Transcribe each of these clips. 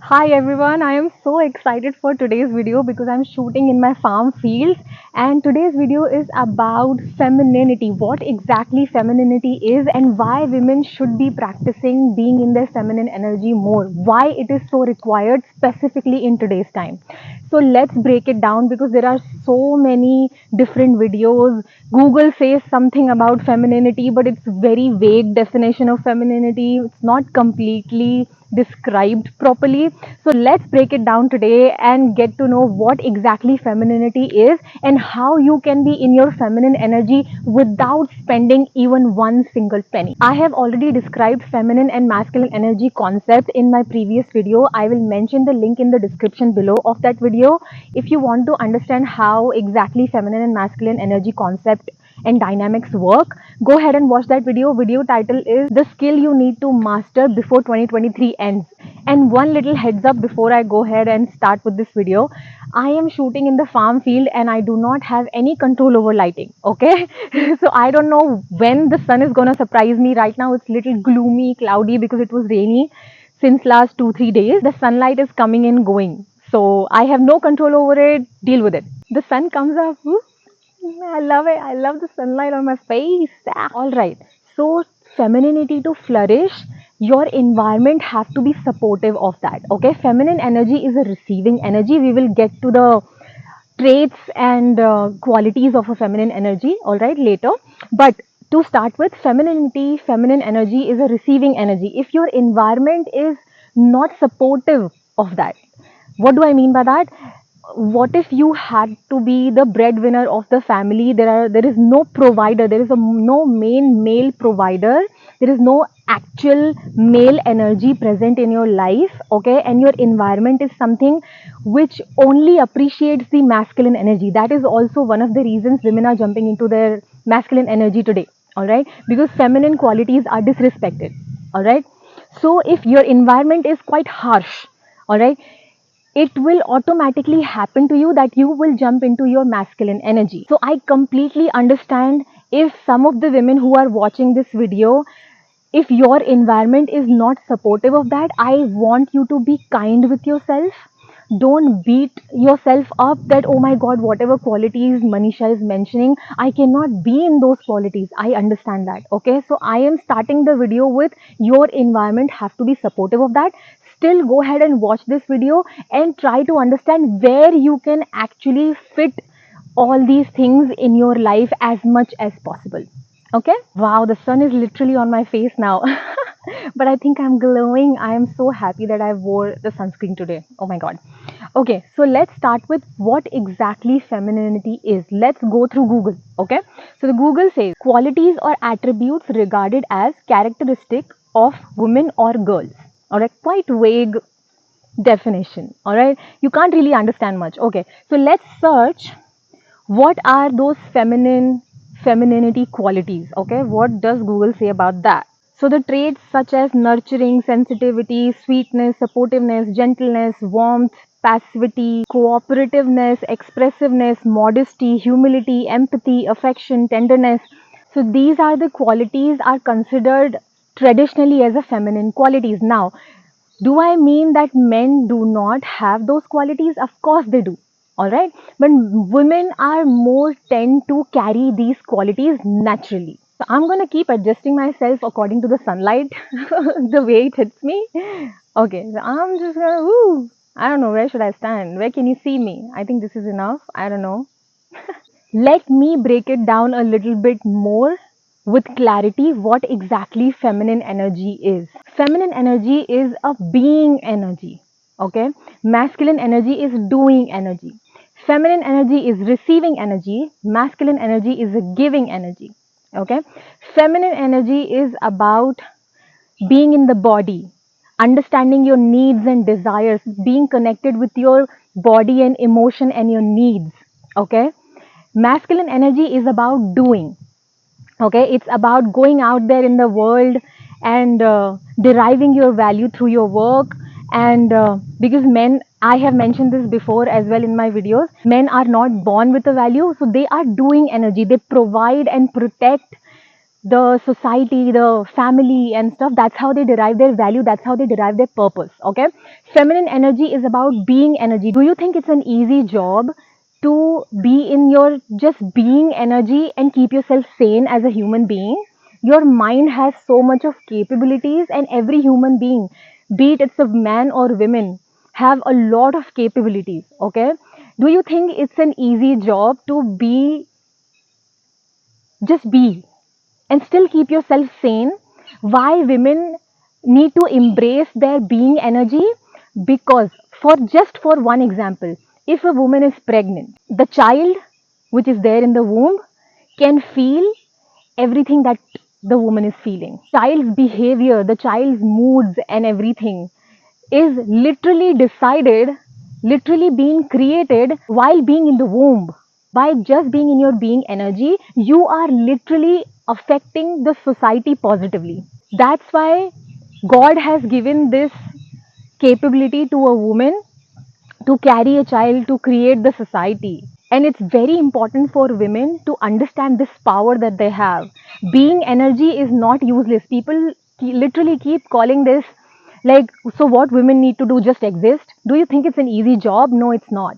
Hi everyone, I am so excited for today's video because I'm shooting in my farm fields, and today's video is about femininity, what exactly femininity is and why women should be practicing being in their feminine energy more, why it is so required specifically in today's time. So let's break it down because there are so many different videos. Google says something about femininity, but it's very vague definition of femininity. It's not completely described properly. So let's break it down today and get to know what exactly femininity is and how you can be in your feminine energy without spending even one single penny. I have already described feminine and masculine energy concept in my previous video. I will mention the link in the description below of that video. If you want to understand how exactly feminine and masculine energy concept and dynamics work, go ahead and watch that video. Video title is The Skill You Need to Master Before 2023 Ends. And one little heads up before I go ahead and start with this video, I am shooting in the farm field and I do not have any control over lighting, okay? So I don't know when the sun is gonna surprise me. Right now it's little gloomy, cloudy because it was rainy since last 2-3 days. The sunlight is coming and going, so I have no control over it. Deal with it. The sun comes up. I love it. I love the sunlight on my face. All right. So, femininity to flourish, your environment have to be supportive of that. Okay. Feminine energy is a receiving energy. We will get to the traits and qualities of a feminine energy, all right, later. But to start with, femininity, feminine energy is a receiving energy. If your environment is not supportive of that, what do I mean by that? What if you had to be the breadwinner of the family? There is no provider, there is no main male provider, there is no actual male energy present in your life, okay, and your environment is something which only appreciates the masculine energy. That is also one of the reasons women are jumping into their masculine energy today, all right, because feminine qualities are disrespected, all right. So if your environment is quite harsh, all right, it will automatically happen to you that you will jump into your masculine energy. So I completely understand if some of the women who are watching this video, if your environment is not supportive of that, I want you to be kind with yourself. Don't beat yourself up that, oh my god, whatever qualities Manisha is mentioning, I cannot be in those qualities. I understand that. Okay, so I am starting the video with your environment have to be supportive of that. Still, go ahead and watch this video and try to understand where you can actually fit all these things in your life as much as possible. Okay. Wow, the sun is literally on my face now. But I think I'm glowing. I am so happy that I wore the sunscreen today. Oh my god. Okay, so let's start with what exactly femininity is. Let's go through Google. Okay, so the Google says qualities or attributes regarded as characteristic of women or girls. All right, quite vague definition. All right, you can't really understand much. Okay, so let's search what are those femininity qualities. Okay, what does Google say about that? So the traits such as nurturing, sensitivity, sweetness, supportiveness, gentleness, warmth, passivity, cooperativeness, expressiveness, modesty, humility, empathy, affection, tenderness, so these are the qualities are considered traditionally as a feminine qualities. Now, do I mean that men do not have those qualities? Of course they do. All right. But women are more tend to carry these qualities naturally. So I'm going to keep adjusting myself according to the sunlight, the way it hits me. Okay. So I'm just going to, woo. I don't know. Where should I stand? Where can you see me? I think this is enough. I don't know. Let me break it down a little bit more with clarity what exactly feminine energy is. Feminine energy is a being energy. Okay. Masculine energy is doing energy. Feminine energy is receiving energy. Masculine energy is a giving energy. Okay. Feminine energy is about being in the body, understanding your needs and desires, being connected with your body and emotion and your needs. Okay. Masculine energy is about doing. Okay, it's about going out there in the world and deriving your value through your work. And because men, I have mentioned this before as well in my videos, men are not born with a value, so they are doing energy. They provide and protect the society, the family and stuff. That's how they derive their value. That's how they derive their purpose. Okay. Feminine energy is about being energy. Do you think it's an easy job to be in your just being energy and keep yourself sane as a human being? Your mind has so much of capabilities, and every human being, be it it's a man or women, have a lot of capabilities. Okay. Do you think it's an easy job to be just be and still keep yourself sane? Why women need to embrace their being energy? Because, for just for one example, if a woman is pregnant, the child which is there in the womb can feel everything that the woman is feeling. Child's behavior, the child's moods and everything is literally decided, literally being created while being in the womb. By just being in your being energy, you are literally affecting the society positively. That's why God has given this capability to a woman to carry a child, to create the society. And it's very important for women to understand this power that they have. Being energy is not useless. People literally keep calling this like, so what women need to do, just exist? Do you think it's an easy job? No, it's not.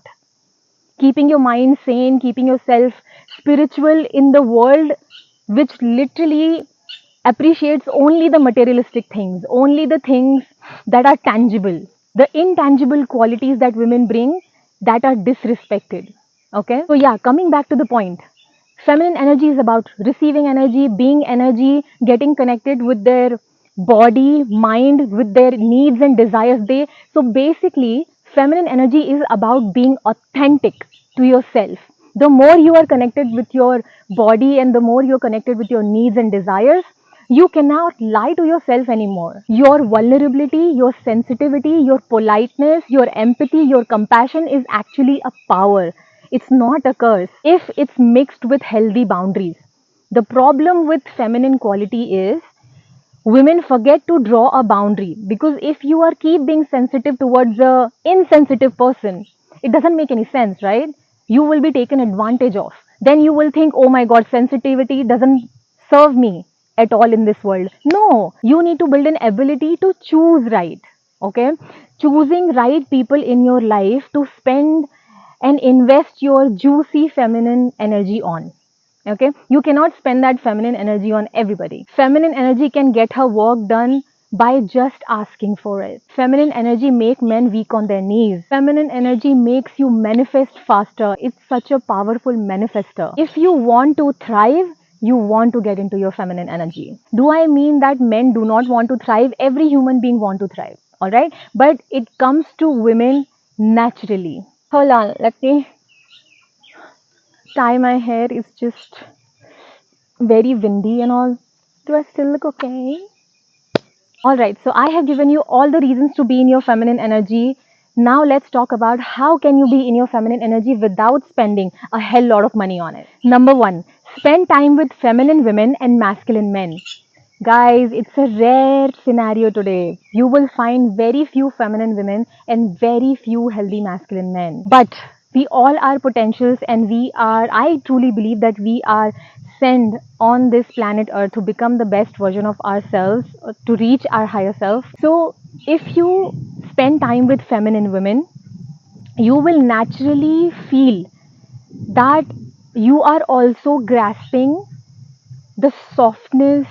Keeping your mind sane, keeping yourself spiritual in the world which literally appreciates only the materialistic things, only the things that are tangible. The intangible qualities that women bring, that are disrespected. Okay? So, yeah, coming back to the point. Feminine energy is about receiving energy, being energy, getting connected with their body, mind, with their needs and desires. So basically, feminine energy is about being authentic to yourself. The more you are connected with your body and the more you're connected with your needs and desires, you cannot lie to yourself anymore. Your vulnerability, your sensitivity, your politeness, your empathy, your compassion is actually a power. It's not a curse if it's mixed with healthy boundaries. The problem with feminine quality is women forget to draw a boundary, because if you are keep being sensitive towards a insensitive person, it doesn't make any sense, right? You will be taken advantage of. Then you will think, oh my god, sensitivity doesn't serve me at all in this world. No, you need to build an ability to choose right. Okay, choosing right people in your life to spend and invest your juicy feminine energy on. Okay, you cannot spend that feminine energy on everybody. Feminine energy can get her work done by just asking for it. Feminine energy make men weak on their knees. Feminine energy makes you manifest faster. It's such a powerful manifester. If you want to thrive, you want to get into your feminine energy. Do I mean that men do not want to thrive? Every human being want to thrive, all right? But it comes to women naturally. Hold on, let me tie my hair. It's just very windy and all. Do I still look okay? Alright, so I have given you all the reasons to be in your feminine energy. Now let's talk about how can you be in your feminine energy without spending a hell lot of money on it. Number one, spend time with feminine women and masculine men. Guys, it's a rare scenario today. You will find very few feminine women and very few healthy masculine men. But we all are potentials, and I truly believe that we are sent on this planet Earth to become the best version of ourselves, to reach our higher self. So, if you spend time with feminine women, you will naturally feel that you are also grasping the softness,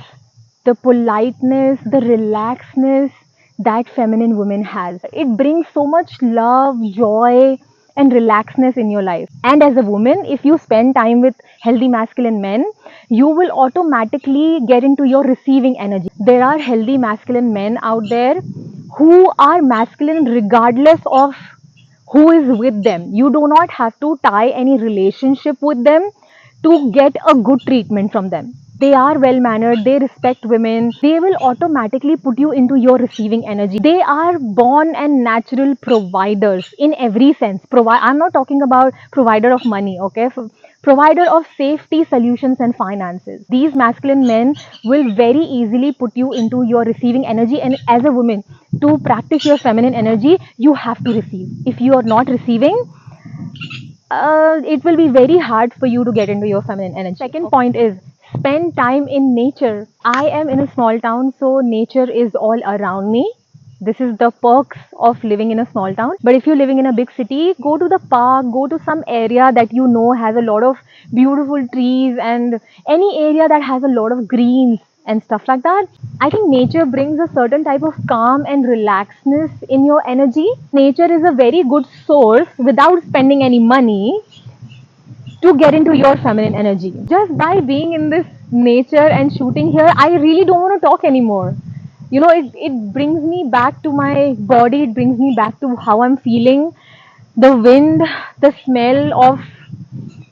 the politeness, the relaxedness that feminine women has. It brings so much love, joy, and relaxedness in your life. And as a woman, if you spend time with healthy masculine men, you will automatically get into your receiving energy. There are healthy masculine men out there who are masculine regardless of who is with them. You do not have to tie any relationship with them to get a good treatment from them. They are well mannered, they respect women, they will automatically put you into your receiving energy. They are born and natural providers in every sense. I'm not talking about provider of money, okay? Provider of safety, solutions, and finances. These masculine men will very easily put you into your receiving energy. And as a woman, to practice your feminine energy, you have to receive. If you are not receiving, it will be very hard for you to get into your feminine energy. Second point is Spend time in nature. I am in a small town, so nature is all around me. This is the perks of living in a small town. But if you're living in a big city, go to the park, go to some area that you know has a lot of beautiful trees, and any area that has a lot of greens and stuff like that. I think nature brings a certain type of calm and relaxedness in your energy. Nature is a very good source without spending any money to get into your feminine energy. Just by being in this nature and shooting here, I really don't want to talk anymore. You know, it brings me back to my body, it brings me back to how I'm feeling. The wind, the smell of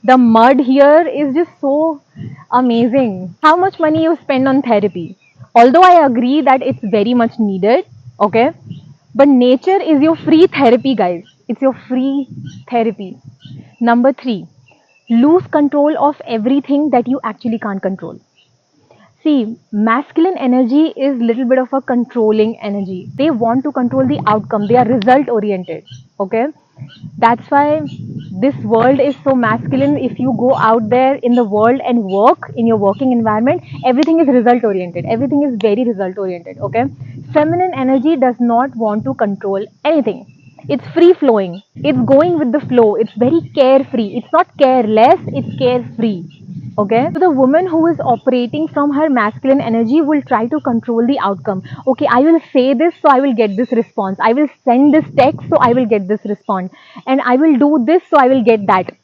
the mud here is just so amazing. How much money you spend on therapy? Although I agree that it's very much needed, okay? But nature is your free therapy, guys. It's your free therapy. Number three, lose control of everything that you actually can't control. See, masculine energy is little bit of a controlling energy. They want to control the outcome. They are result oriented. Okay, that's why this world is so masculine. If you go out there in the world and work in your working environment, everything is result oriented. Everything is very result oriented. Okay, feminine energy does not want to control anything. It's free flowing. It's going with the flow. It's very carefree. It's not careless. It's carefree. Okay, so the woman who is operating from her masculine energy will try to control the outcome. Okay, I will say this, so I will get this response. I will send this text, so I will get this response. And I will do this, so I will get that.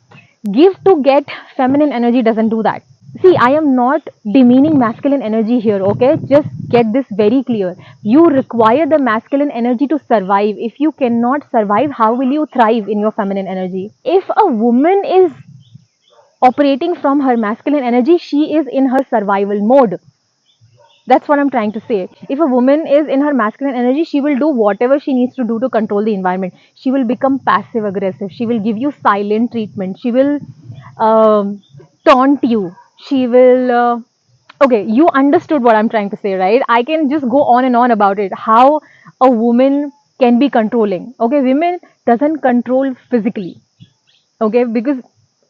Give to get. Feminine energy doesn't do that. See, I am not demeaning masculine energy here. Okay, just get this very clear. You require the masculine energy to survive. If you cannot survive, how will you thrive in your feminine energy? If a woman is operating from her masculine energy, she is in her survival mode. That's what I'm trying to say. If a woman is in her masculine energy, she will do whatever she needs to do to control the environment. She will become passive aggressive. She will give you silent treatment. She will taunt you. She will. Okay, you understood what I'm trying to say, right? I can just go on and on about it. How a woman can be controlling. Okay, women doesn't control physically. Okay, because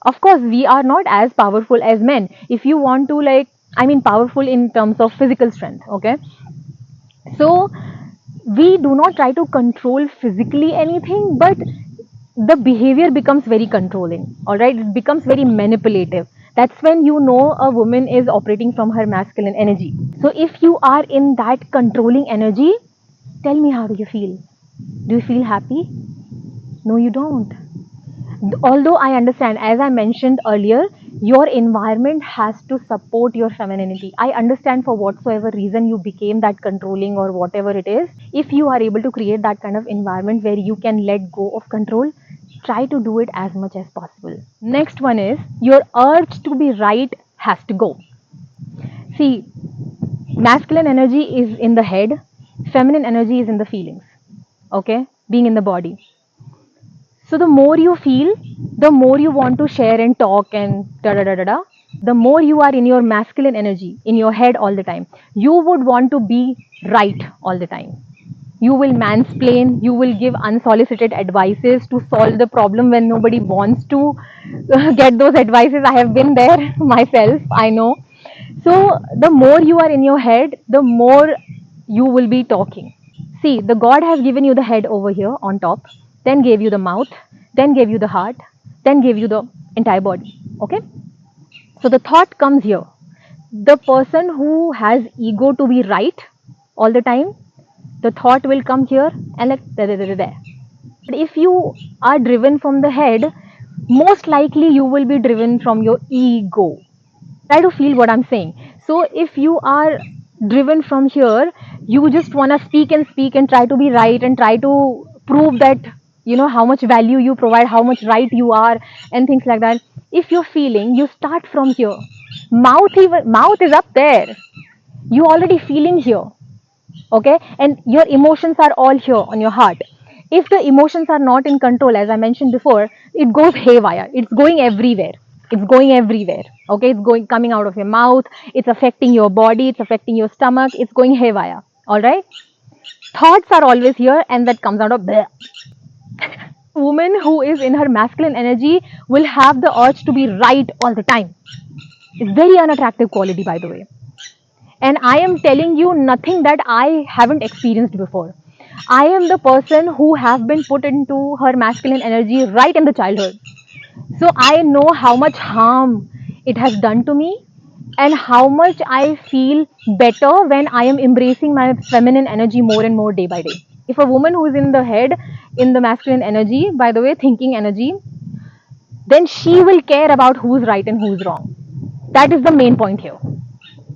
of course we are not as powerful as men. If you want to, like, I mean powerful in terms of physical strength. Okay, so we do not try to control physically anything, but the behavior becomes very controlling. All right, it becomes very manipulative. That's when you know a woman is operating from her masculine energy. So if you are in that controlling energy, tell me, how do you feel? Do you feel happy? No, you don't. Although I understand, as I mentioned earlier, your environment has to support your femininity. I understand for whatsoever reason you became that controlling or whatever it is. If you are able to create that kind of environment where you can let go of control, try to do it as much as possible. Next one is, your urge to be right has to go. See, masculine energy is in the head, feminine energy is in the feelings. Okay, being in the body. So the more you feel, the more you want to share and talk and da da da da da. The more you are in your masculine energy, in your head all the time, you would want to be right all the time. You will mansplain, you will give unsolicited advices to solve the problem when nobody wants to get those advices. I have been there myself, I know. So the more you are in your head, the more you will be talking. See, the God has given you the head over here on top, then gave you the mouth, then gave you the heart, then gave you the entire body. Okay? So the thought comes here. The person who has ego to be right all the time, the thought will come here and like there. But if you are driven from the head, most likely you will be driven from your ego. Try to feel what I'm saying. So if you are driven from here, you just want to speak and try to be right and try to prove that you know how much value you provide, how much right you are, and things like that. If you're feeling, you start from here. Mouth is up there. You already feeling here. Okay, and your emotions are all here on your heart. If the emotions are not in control, as I mentioned before, it goes haywire. It's going everywhere. It's going everywhere. Okay, it's going, coming out of your mouth, it's affecting your body, it's affecting your stomach, it's going haywire. All right, thoughts are always here, and that comes out of bleh. Woman who is in her masculine energy will have the urge to be right all the time. It's very unattractive quality, by the way. And I am telling you nothing that I haven't experienced before. I am the person who have been put into her masculine energy right in the childhood. So I know how much harm it has done to me and how much I feel better when I am embracing my feminine energy more and more day by day. If a woman who is in the head, in the masculine energy, by the way, thinking energy, then she will care about who's right and who's wrong. That is the main point here.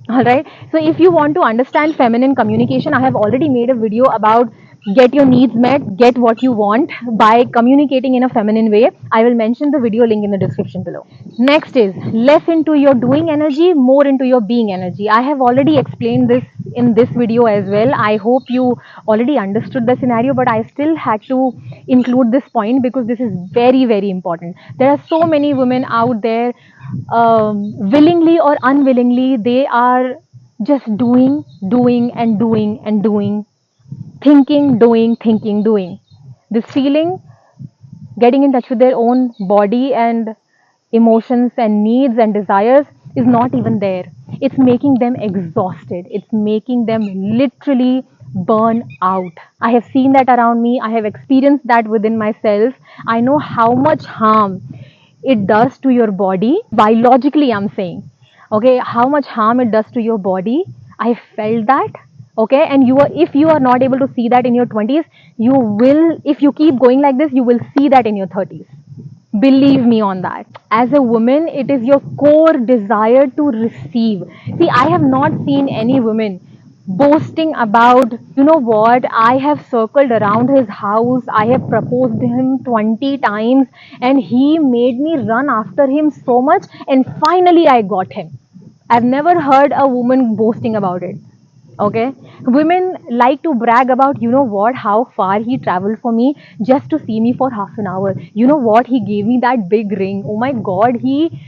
All right. So if you want to understand feminine communication, I have already made a video about get your needs met, get what you want by communicating in a feminine way. I will mention the video link in the description below. Next is less into your doing energy, more into your being energy. I have already explained this in this video as well. I hope you already understood the scenario, but I still had to include this point because this is very, very important. There are so many women out there, willingly or unwillingly, they are just doing, and doing, and doing, thinking, doing. This feeling, getting in touch with their own body and emotions and needs and desires is not even there. It's making them exhausted. It's making them literally burn out. I have seen that around me. I have experienced that within myself. I know how much harm it does to your body. Biologically, I'm saying, okay, how much harm it does to your body. I felt that. Okay, and you are, if you are not able to see that in your 20s, you will, if you keep going like this, you will see that in your 30s. Believe me on that. As a woman, it is your core desire to receive. See, I have not seen any woman boasting about, you know what, I have circled around his house, I have proposed him 20 times, and he made me run after him so much, and finally I got him. I've never heard a woman boasting about it. Okay, women like to brag about, you know what, how far he traveled for me just to see me for half an hour. You know what, he gave me that big ring. Oh my god, he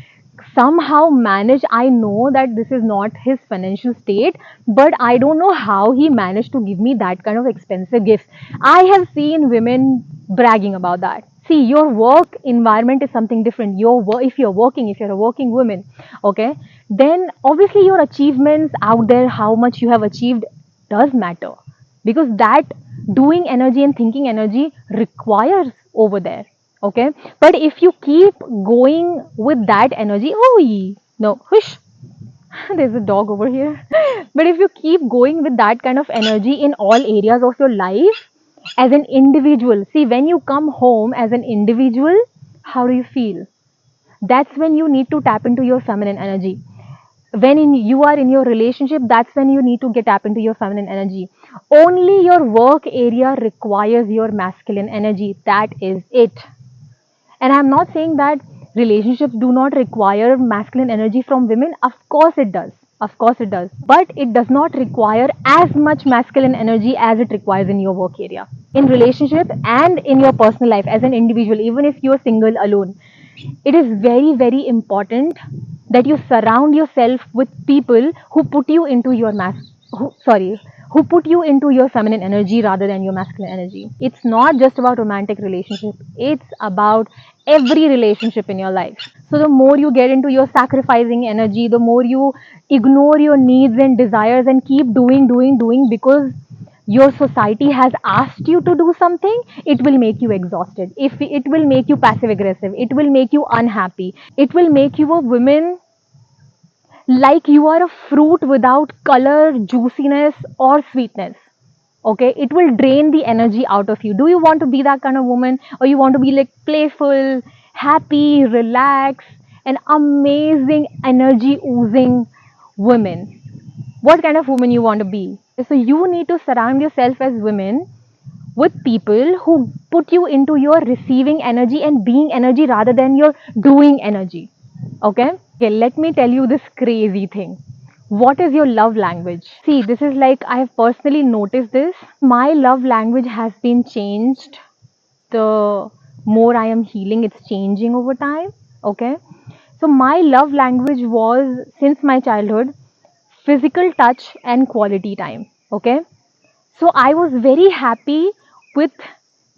somehow managed. I know that this is not his financial state, but I don't know how he managed to give me that kind of expensive gifts. I have seen women bragging about that. See, your work environment is something different. If you're working, if you're a working woman, okay, then obviously your achievements out there, how much you have achieved, does matter, because that doing energy and thinking energy requires over there. Okay, but if you keep going with that energy, oh no, hush, there's a dog over here. But if you keep going with that kind of energy in all areas of your life, as an individual, see, when you come home as an individual, how do you feel? That's when you need to tap into your feminine energy. When you are in your relationship, that's when you need to get tap into your feminine energy. Only your work area requires your masculine energy. That is it. And I'm not saying that relationships do not require masculine energy from women. Of course it does. Of course it does. But it does not require as much masculine energy as it requires in your work area. In relationship and in your personal life as an individual, even if you're single alone, it is very, very important that you surround yourself with people who put you into your who put you into your feminine energy rather than your masculine energy. It's not just about romantic relationship, it's about every relationship in your life. So the more you get into your sacrificing energy, the more you ignore your needs and desires and keep doing because your society has asked you to do something, it will make you exhausted. If it will make you passive aggressive, it will make you unhappy, it will make you a woman like you are a fruit without color, juiciness, or sweetness. Okay, it will drain the energy out of you. Do you want to be that kind of woman, or you want to be like playful, happy, relaxed, and amazing energy oozing woman? What kind of woman you want to be? So you need to surround yourself as women with people who put you into your receiving energy and being energy rather than your doing energy. Okay, let me tell you this crazy thing. What is your love language? See, this is like, I have personally noticed this. My love language has been changed. The more I am healing, it's changing over time. Okay, so my love language was, since my childhood, physical touch and quality time. Okay, so I was very happy with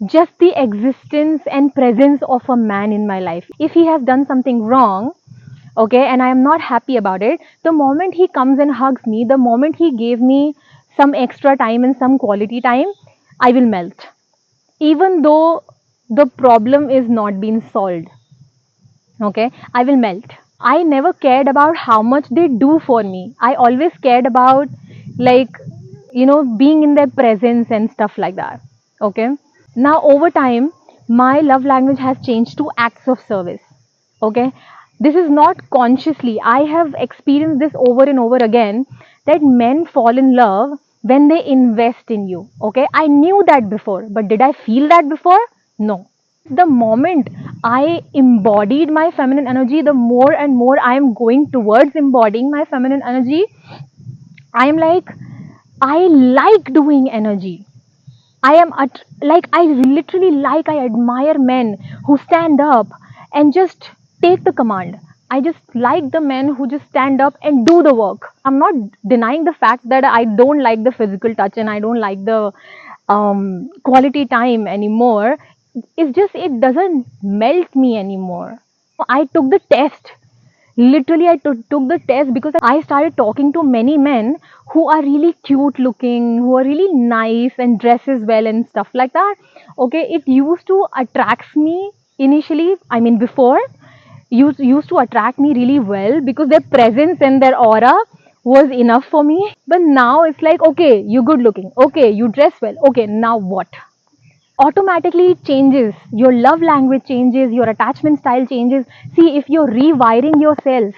just the existence and presence of a man in my life. If he has done something wrong, okay, and I am not happy about it, the moment he comes and hugs me, the moment he gave me some extra time and some quality time, I will melt. Even though the problem is not being solved, okay, I will melt. I never cared about how much they do for me. I always cared about, like, being in their presence and stuff like that. Okay. Now, over time, my love language has changed to acts of service. Okay. This is not consciously. I have experienced this over and over again, that men fall in love when they invest in you. Okay. I knew that before, but did I feel that before? No. The moment I embodied my feminine energy, the more and more I am going towards embodying my feminine energy, I am like, I like doing energy. I literally like, I admire men who stand up and just take the command. I just like the men who just stand up and do the work. I'm not denying the fact that I don't like the physical touch and I don't like the quality time anymore. It's just, it doesn't melt me anymore. I took the test. Literally, I took the test because I started talking to many men who are really cute looking, who are really nice and dresses well and stuff like that. Okay, it used to attract me initially. I mean, before, used to attract me really well because their presence and their aura was enough for me. But now it's like, okay, you're good looking. Okay, you dress well. Okay, now what? Automatically it changes, your love language changes, your attachment style changes. See, if you're rewiring yourself,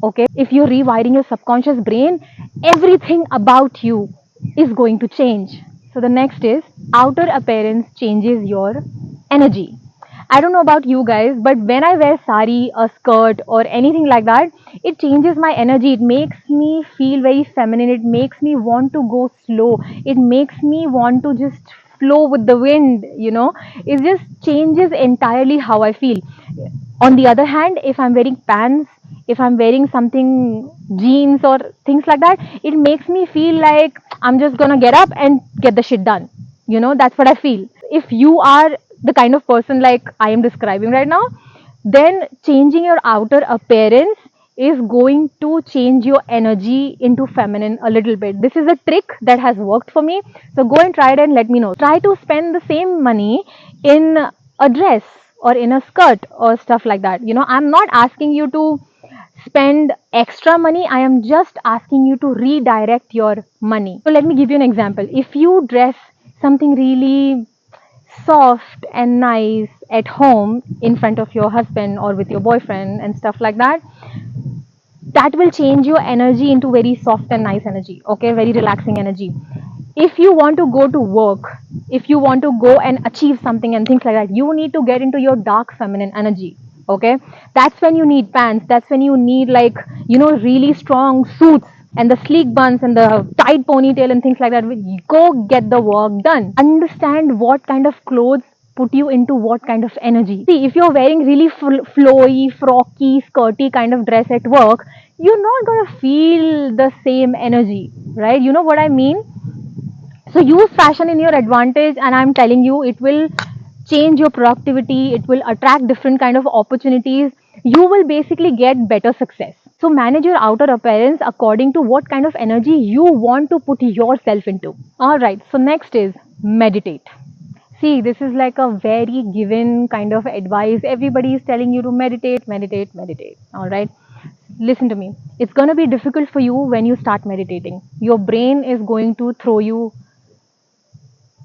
okay, if you're rewiring your subconscious brain, everything about you is going to change. So the next is, outer appearance changes your energy. I don't know about you guys, but when I wear sari, a skirt, or anything like that, it changes my energy. It makes me feel very feminine. It makes me want to go slow. It makes me want to just flow with the wind. It just changes entirely how I feel. On the other hand, if I'm wearing pants, if I'm wearing something, jeans or things like that, it makes me feel like I'm just gonna get up and get the shit done. That's what I feel. If you are the kind of person like I am describing right now, then changing your outer appearance is going to change your energy into feminine a little bit. This is a trick that has worked for me. So go and try it and let me know. Try to spend the same money in a dress or in a skirt or stuff like that. I'm not asking you to spend extra money. I am just asking you to redirect your money. So let me give you an example. If you dress something really soft and nice at home in front of your husband or with your boyfriend and stuff like that, that will change your energy into very soft and nice energy. Okay, very relaxing energy. If you want to go to work, if you want to go and achieve something and things like that, you need to get into your dark feminine energy. Okay, that's when you need pants, that's when you need, like, really strong suits and the sleek buns and the tight ponytail and things like that. Go get the work done. Understand what kind of clothes put you into what kind of energy. See, if you're wearing really flowy, frocky, skirty kind of dress at work, you're not gonna feel the same energy, right? You know what I mean? So use fashion in your advantage, and I'm telling you, it will change your productivity. It will attract different kind of opportunities. You will basically get better success. So manage your outer appearance according to what kind of energy you want to put yourself into. All right. So next is meditate. See, this is like a very given kind of advice. Everybody is telling you to meditate, meditate, meditate. All right. Listen to me. It's going to be difficult for you when you start meditating. Your brain is going to throw you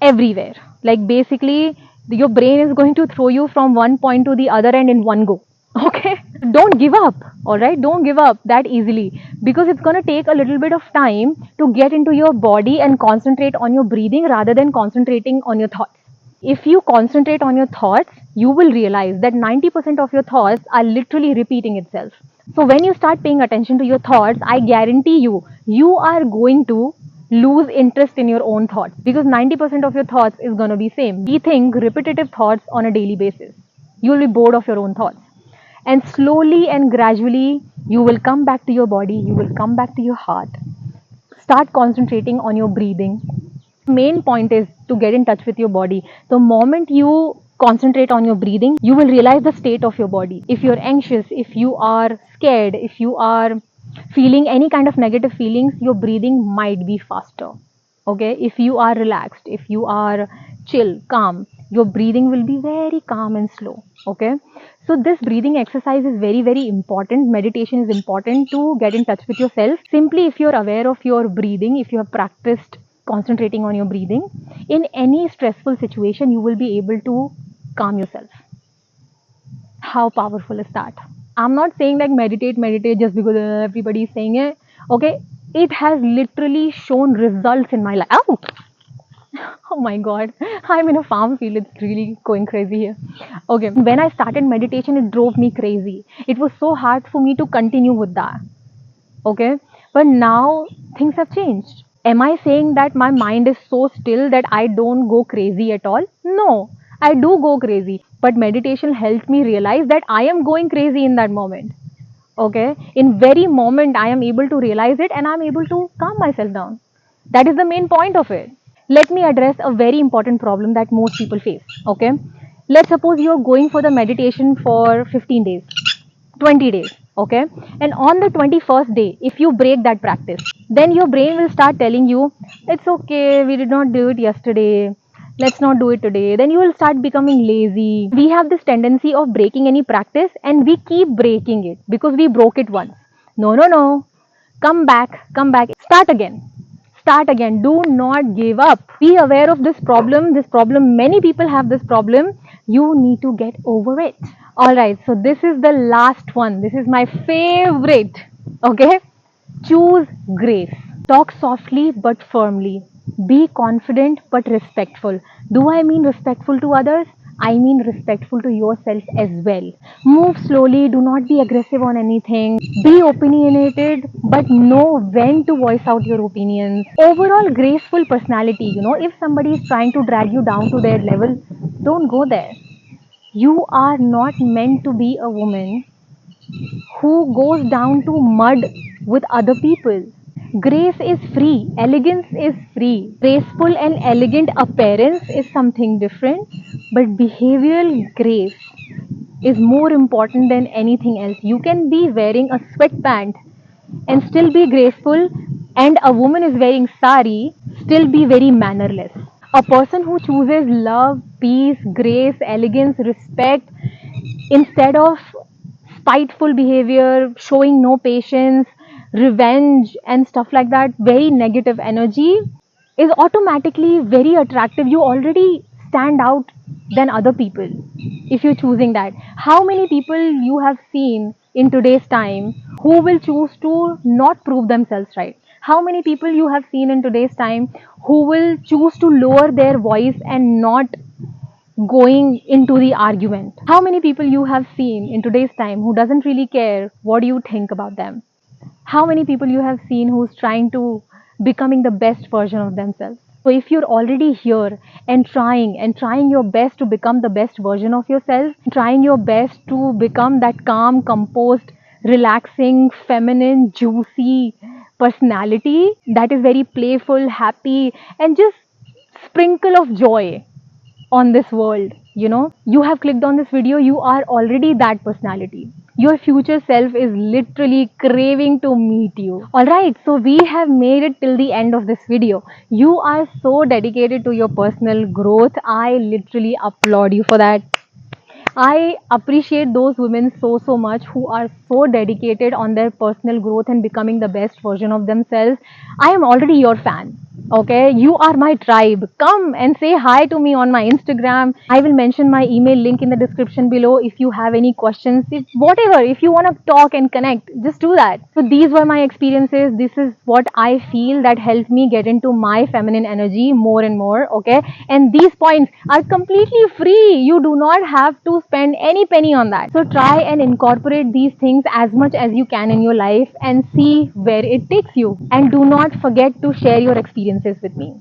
everywhere. Like, basically, your brain is going to throw you from one point to the other end in one go. Okay, don't give up. All right, don't give up that easily, because it's going to take a little bit of time to get into your body and concentrate on your breathing rather than concentrating on your thoughts. If you concentrate on your thoughts, you will realize that 90% of your thoughts are literally repeating itself. So when you start paying attention to your thoughts, I guarantee you, you are going to lose interest in your own thoughts, because 90% of your thoughts is going to be same. We think repetitive thoughts on a daily basis. You will be bored of your own thoughts. And slowly and gradually, you will come back to your body, you will come back to your heart. Start concentrating on your breathing. Main point is to get in touch with your body. The moment you concentrate on your breathing, you will realize the state of your body. If you're anxious, if you are scared, if you are feeling any kind of negative feelings, your breathing might be faster. Okay, if you are relaxed, if you are chill, calm, your breathing will be very calm and slow. Okay, so this breathing exercise is very, very important. Meditation is important to get in touch with yourself. Simply, if you're aware of your breathing, if you have practiced concentrating on your breathing, in any stressful situation, you will be able to calm yourself. How powerful is that? I'm not saying like meditate just because everybody is saying it. Okay, it has literally shown results in my life. Oh, oh my god, I'm in a farm field. It's really going crazy here. Okay, when I started meditation, it drove me crazy. It was so hard for me to continue with that. Okay, but now things have changed. Am I saying that my mind is so still that I don't go crazy at all? No, I do go crazy, but meditation helped me realize that I am going crazy in that moment. Okay, in very moment I am able to realize it and I'm able to calm myself down. That is the main point of it. Let me address a very important problem that most people face. Okay, let's suppose you're going for the meditation for 15 days, 20 days. Okay, and on the 21st day, if you break that practice, then your brain will start telling you, it's okay, we did not do it yesterday, let's not do it today. Then you will start becoming lazy. We have this tendency of breaking any practice and we keep breaking it because we broke it once. No, no, no, come back, start again. Start again. Do not give up. Be aware of this problem. This problem, many people have this problem. You need to get over it. Alright, so this is the last one. This is my favorite. Okay? Choose grace. Talk softly but firmly. Be confident but respectful. Do I mean respectful to others? I mean respectful to yourself as well. Move slowly, do not be aggressive on anything. Be opinionated, but know when to voice out your opinions. Overall, graceful personality. If somebody is trying to drag you down to their level, don't go there. You are not meant to be a woman who goes down to mud with other people. Grace is free, elegance is free. Graceful and elegant appearance is something different, but behavioral grace is more important than anything else. You can be wearing a sweatpant and still be graceful, and a woman is wearing sari, still be very mannerless. A person who chooses love, peace, grace, elegance, respect instead of spiteful behavior, showing no patience, revenge, and stuff like that, very negative energy, is automatically very attractive. You already stand out than other people if you're choosing that. How many people you have seen in today's time who will choose to not prove themselves right? How many people you have seen in today's time who will choose to lower their voice and not going into the argument? How many people you have seen in today's time who doesn't really care what you think about them? How many people you have seen who's trying to becoming the best version of themselves? So if you're already here and trying your best to become the best version of yourself, trying your best to become that calm, composed, relaxing, feminine, juicy personality that is very playful, happy, and just sprinkle of joy on this world, you have clicked on this video, you are already that personality. Your future self is literally craving to meet you. All right, so we have made it till the end of this video. You are so dedicated to your personal growth. I literally applaud you for that. I appreciate those women so much who are so dedicated on their personal growth and becoming the best version of themselves. I am already your fan. Okay, you are my tribe. Come and say hi to me on my Instagram. I will mention my email link in the description below if you have any questions. If whatever, if you want to talk and connect, just do that. So these were my experiences. This is what I feel that helped me get into my feminine energy more and more. Okay, and these points are completely free. You do not have to spend any penny on that. So try and incorporate these things as much as you can in your life and see where it takes you. And do not forget to share your experiences with me.